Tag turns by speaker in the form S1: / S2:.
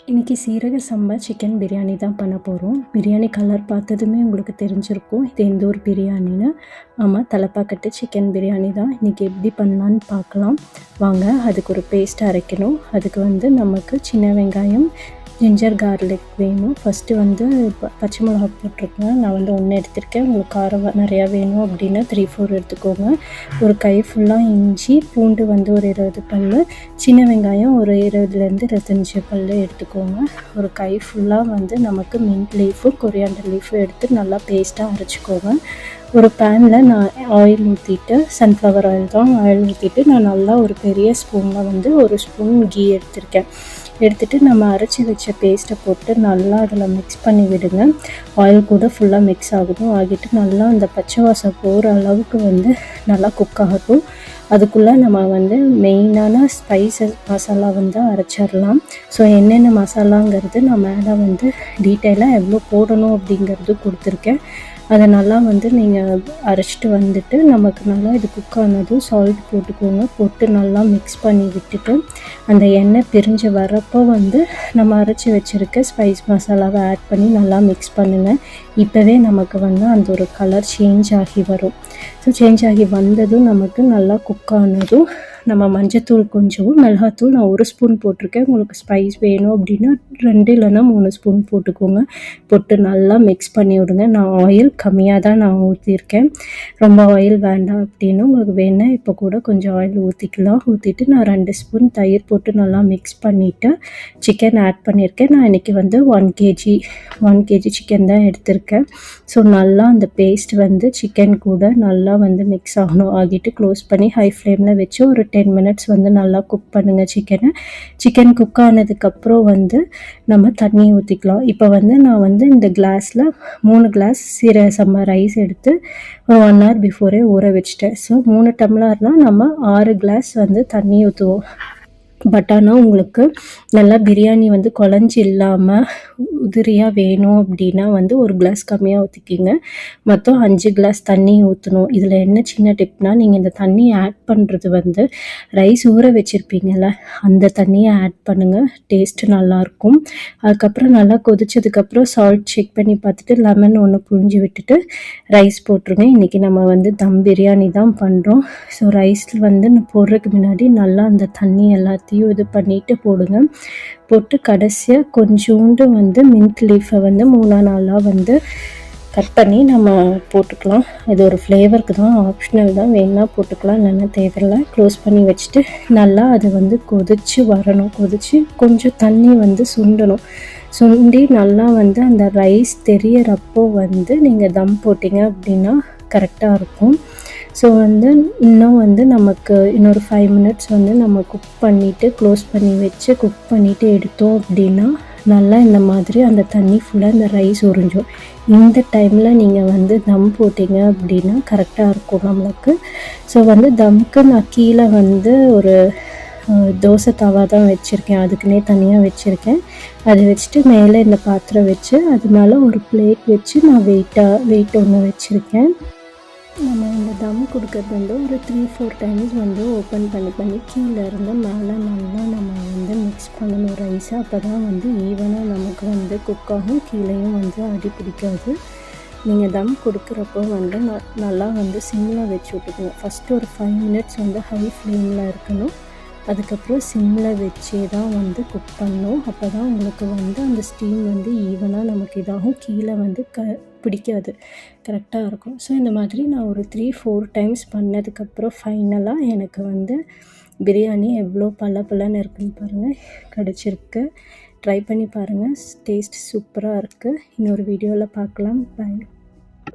S1: இன்றைக்கி சீரக சம்பா சிக்கன் பிரியாணி தான் பண்ண போகிறோம். பிரியாணி கலர் பார்த்ததுமே உங்களுக்கு தெரிஞ்சிருக்கும் இது எந்த ஒரு பிரியாணின்னு. ஆமாம், தலப்பாக்கட்டு சிக்கன் பிரியாணி தான். இன்றைக்கி எப்படி பண்ணலான்னு பார்க்கலாம் வாங்க. அதுக்கு ஒரு பேஸ்ட் அரைக்கணும். அதுக்கு நமக்கு சின்ன வெங்காயம், ஜிஞ்சர் கார்லிக் வேணும். ஃபஸ்ட்டு பச்சை மிளகா போட்டிருக்கேன். நான் 1 எடுத்திருக்கேன். உங்களுக்கு காரம் நிறையா வேணும் அப்படின்னா 3-4 எடுத்துக்கோங்க. ஒரு கை ஃபுல்லாக இஞ்சி, பூண்டு ஒரு 20 பல், சின்ன வெங்காயம் ஒரு 20லேருந்து 25 பல் எடுத்துக்கோங்க. ஒரு கை ஃபுல்லாக நமக்கு மின்ட் லீஃபு, கொரியாண்டர் லீஃபு எடுத்து நல்லா பேஸ்ட்டாக அரைச்சிக்கோங்க. ஒரு பேனில் நான் ஆயில் ஊற்றிட்டு, சன்ஃப்ளவர் ஆயில் தான், ஆயில் ஊற்றிட்டு நான் நல்லா ஒரு பெரிய ஸ்பூனில் 1 ஸ்பூன் கீ எடுத்துகிட்டு நம்ம அரைச்சி வச்ச பேஸ்ட்டை போட்டு நல்லா அதில் மிக்ஸ் பண்ணி விடுங்க. ஆயில் கூட ஃபுல்லாக மிக்ஸ் ஆகிட்டு நல்லா அந்த பச்சை வாசம் போகிற அளவுக்கு நல்லா குக் ஆகட்டும். அதுக்குள்ளே நம்ம மெயினான ஸ்பைசஸ் மசாலா அரைச்சிடலாம். ஸோ என்னென்ன மசாலாங்கிறது நான் மேலே டீட்டெயிலாக எவ்வளோ போடணும் அப்படிங்கிறது கொடுத்துருக்கேன். அதை நல்லா நீங்கள் அரைச்சிட்டு நமக்கு நல்லா இது குக் ஆனதும் சால்ட் போட்டுக்கோங்க. போட்டு நல்லா மிக்ஸ் பண்ணி விட்டுட்டு அந்த எண்ணெய் பிரிஞ்சு வரப்போ நம்ம அரைச்சி வச்சுருக்க ஸ்பைஸ் மசாலாவை ஆட் பண்ணி நல்லா மிக்ஸ் பண்ணுங்கள். இப்போவே நமக்கு அந்த ஒரு கலர் சேஞ்ச் ஆகி வரும். ஸோ சேஞ்ச் ஆகி வந்ததும் நமக்கு நல்லா குக் ஆனதும் நம்ம மஞ்சத்தூள் கொஞ்சம், மிளகாத்தூள் நான் 1 ஸ்பூன் போட்டிருக்கேன். உங்களுக்கு ஸ்பைஸ் வேணும் அப்படின்னா 2 இல்லைன்னா 3 ஸ்பூன் போட்டுக்கோங்க. போட்டு நல்லா மிக்ஸ் பண்ணி விடுங்க. நான் ஆயில் கம்மியாக தான் நான் ஊற்றிருக்கேன். ரொம்ப ஆயில் வேண்டாம் அப்படின்னு உங்களுக்கு வேணால் இப்போ கூட கொஞ்சம் ஆயில் ஊற்றிக்கலாம். ஊற்றிட்டு நான் 2 ஸ்பூன் தயிர் போட்டு நல்லா மிக்ஸ் பண்ணிவிட்டு சிக்கன் ஆட் பண்ணியிருக்கேன். நான் இன்றைக்கி 1 கேஜி சிக்கன் தான் எடுத்திருக்கேன். ஸோ நல்லா அந்த பேஸ்ட் சிக்கன் கூட நல்லா மிக்ஸ் ஆகிட்டு க்ளோஸ் பண்ணி ஹை ஃப்ளேமில் வச்சு ஒரு 10 மினிட்ஸ் நல்லா குக் பண்ணுங்கள் சிக்கன் குக் ஆனதுக்கப்புறம் நம்ம தண்ணி ஊற்றிக்கலாம். இப்போ நான் இந்த கிளாஸில் 3 கிளாஸ் சீரக சம்பா ரைஸ் எடுத்து ஒரு 1 hour பிஃபோரே ஊற வச்சுட்டேன். ஸோ 3 டம்ளர்னால் நம்ம 6 கிளாஸ் தண்ணி ஊற்றுவோம். பட் ஆனால் உங்களுக்கு நல்லா பிரியாணி குழஞ்சி இல்லாமல் உதிரியாக வேணும் அப்படின்னா 1 கிளாஸ் கம்மியாக ஊற்றிக்கிங்க. மொத்தம் 5 கிளாஸ் தண்ணி ஊற்றணும். இதில் என்ன சின்ன டிப்னால், நீங்கள் இந்த தண்ணி ஆட் பண்ணுறது ரைஸ் ஊற வச்சுருப்பீங்கள்ல, அந்த தண்ணியை ஆட் பண்ணுங்கள். டேஸ்ட்டு நல்லாயிருக்கும். அதுக்கப்புறம் நல்லா கொதிச்சதுக்கப்புறம் சால்ட் செக் பண்ணி பார்த்துட்டு லெமன் 1 புழிஞ்சு விட்டுட்டு ரைஸ் போட்டுருங்க. இன்றைக்கி நம்ம தம் பிரியாணி தான் பண்ணுறோம். ஸோ ரைஸில் போடுறதுக்கு முன்னாடி நல்லா அந்த தண்ணி எல்லாத்தையும் இது பண்ணிவிட்டு போடுங்க. போட்டு கடைசியாக கொஞ்சோண்டு மின்ட் லீஃபை 3-4 கட் பண்ணி நம்ம போட்டுக்கலாம். இது ஒரு ஃப்ளேவருக்கு தான், ஆப்ஷனல் தான், வேணால் போட்டுக்கலாம், இல்லைன்னா தேவையில்லை. க்ளோஸ் பண்ணி வச்சுட்டு நல்லா அது கொதித்து வரணும். கொதித்து கொஞ்சம் தண்ணி சுண்டணும். சுண்டி நல்லா அந்த ரைஸ் தெரியறப்போ நீங்கள் தம் போட்டிங்க அப்படின்னா கரெக்டாக இருக்கும். ஸோ இன்னும் நமக்கு இன்னொரு 5 மினிட்ஸ் நம்ம குக் பண்ணிவிட்டு க்ளோஸ் பண்ணி வச்சு குக் பண்ணிவிட்டு எடுத்தோம் அப்படின்னா நல்லா இந்த மாதிரி அந்த தண்ணி ஃபுல்லாக இந்த ரைஸ் உறிஞ்சும். இந்த டைமில் நீங்கள் தம் போட்டிங்க அப்படின்னா கரெக்டாக இருக்கும் நம்மளுக்கு. ஸோ தம்க்கு நான் கீழே ஒரு தோசை தவா தான் வச்சுருக்கேன். அதுக்குன்னே தனியாக வச்சுருக்கேன். அதை வச்சுட்டு மேலே இந்த பாத்திரம் வச்சு அது மேலே ஒரு பிளேட் வச்சு நான் வெயிட் ஒன்று வச்சுருக்கேன். நம்ம இந்த தம் கொடுக்கறது ஒரு 3-4 டைம்ஸ் ஓப்பன் பண்ணி கீழே இருந்து மேலே நல்லா நம்ம மிக்ஸ் பண்ணணும் ரைஸை. அப்போ தான் ஈவனாக நமக்கு குக் ஆகும். கீழேயும் அடி பிடிக்காது. நீங்கள் தம் கொடுக்குறப்போ நல்லா சிம்மில் வச்சு விட்டுக்கோங்க. ஃபஸ்ட்டு ஒரு 5 மினிட்ஸ் ஹை ஃப்ளேமில் இருக்கணும். அதுக்கப்புறம் சிம்மில் வச்சே தான் குக் பண்ணணும். அப்போ தான் உங்களுக்கு அந்த ஸ்டீம் ஈவனாக நமக்கு இதாகும். கீழே பிடிக்காது, கரெக்டாக இருக்கும். ஸோ இந்த மாதிரி நான் ஒரு 3-4 டைம்ஸ் பண்ணதுக்கப்புறம் ஃபைனலாக எனக்கு பிரியாணி எவ்வளோ பலன்னு இருக்குன்னு பாருங்கள், கிடச்சிருக்கு. ட்ரை பண்ணி பாருங்கள். டேஸ்ட் சூப்பராக இருக்குது. இன்னொரு வீடியோவில் பார்க்கலாம். பாய்.